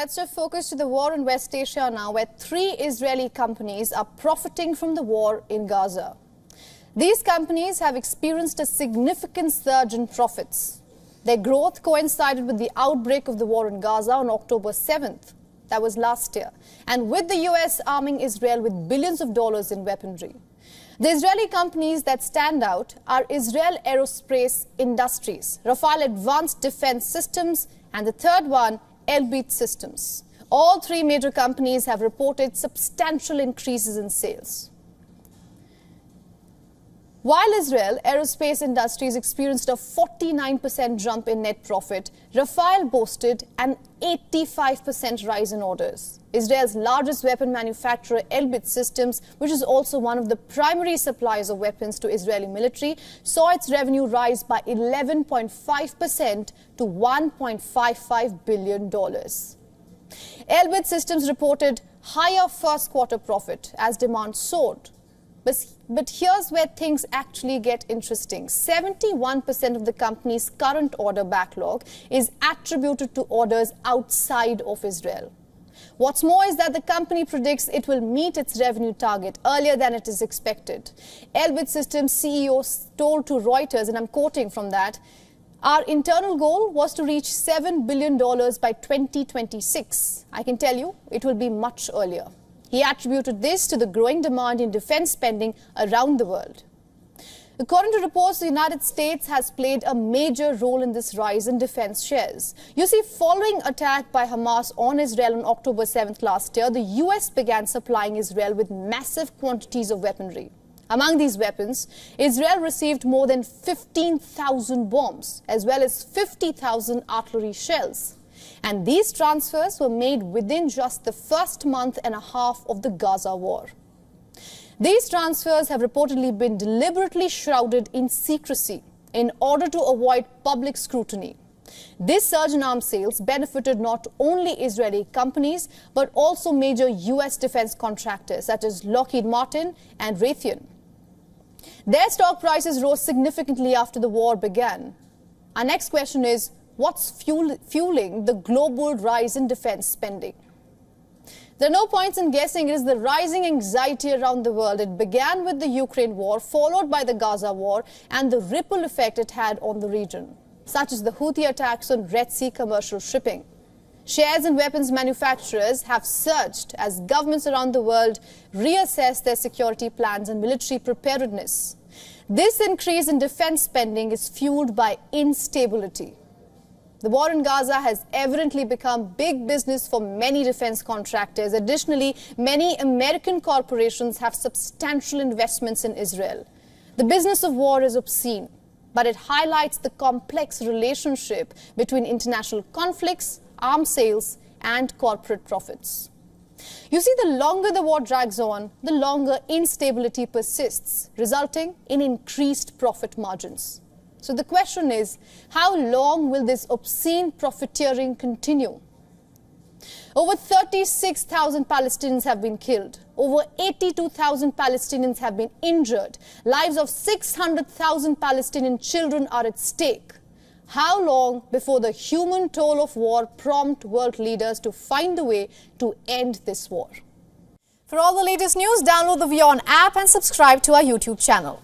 Let's shift focus to the war in West Asia now, where 3 Israeli companies are profiting from the war in Gaza. These companies have experienced a significant surge in profits. Their growth coincided with the outbreak of the war in Gaza on October 7th. That was last year. And with the US arming Israel with billions of dollars in weaponry. The Israeli companies that stand out are Israel Aerospace Industries, Rafale Advanced Defense Systems, and the third one, Elbit Systems. All 3 major companies have reported substantial increases in sales. While Israel Aerospace Industries experienced a 49% jump in net profit, Rafale boasted an 85% rise in orders. Israel's largest weapon manufacturer, Elbit Systems, which is also one of the primary suppliers of weapons to Israeli military, saw its revenue rise by 11.5% to $1.55 billion. Elbit Systems reported higher first quarter profit as demand soared. But here's where things actually get interesting. 71% of the company's current order backlog is attributed to orders outside of Israel. What's more is that the company predicts it will meet its revenue target earlier than it is expected. Elbit Systems CEO told to Reuters, and I'm quoting from that, "Our internal goal was to reach $7 billion by 2026. I can tell you it will be much earlier." He attributed this to the growing demand in defense spending around the world. According to reports, the United States has played a major role in this rise in defense shares. You see, following attack by Hamas on Israel on October 7th last year, the US began supplying Israel with massive quantities of weaponry. Among these weapons, Israel received more than 15,000 bombs, as well as 50,000 artillery shells. And these transfers were made within just the first month and a half of the Gaza war. These transfers have reportedly been deliberately shrouded in secrecy in order to avoid public scrutiny. This surge in arms sales benefited not only Israeli companies, but also major US defense contractors such as Lockheed Martin and Raytheon. Their stock prices rose significantly after the war began. Our next question is, what's fueling the global rise in defense spending? There are no points in guessing. It is the rising anxiety around the world. It began with the Ukraine war, followed by the Gaza war, and the ripple effect it had on the region, such as the Houthi attacks on Red Sea commercial shipping. Shares in weapons manufacturers have surged as governments around the world reassess their security plans and military preparedness. This increase in defense spending is fueled by instability. The war in Gaza has evidently become big business for many defense contractors. Additionally, many American corporations have substantial investments in Israel. The business of war is obscene, but it highlights the complex relationship between international conflicts, arms sales, and corporate profits. You see, the longer the war drags on, the longer instability persists, resulting in increased profit margins. So the question is, how long will this obscene profiteering continue? Over 36,000 Palestinians have been killed. Over 82,000 Palestinians have been injured. Lives of 600,000 Palestinian children are at stake. How long before the human toll of war prompt world leaders to find a way to end this war? For all the latest news, download the WION app and subscribe to our YouTube channel.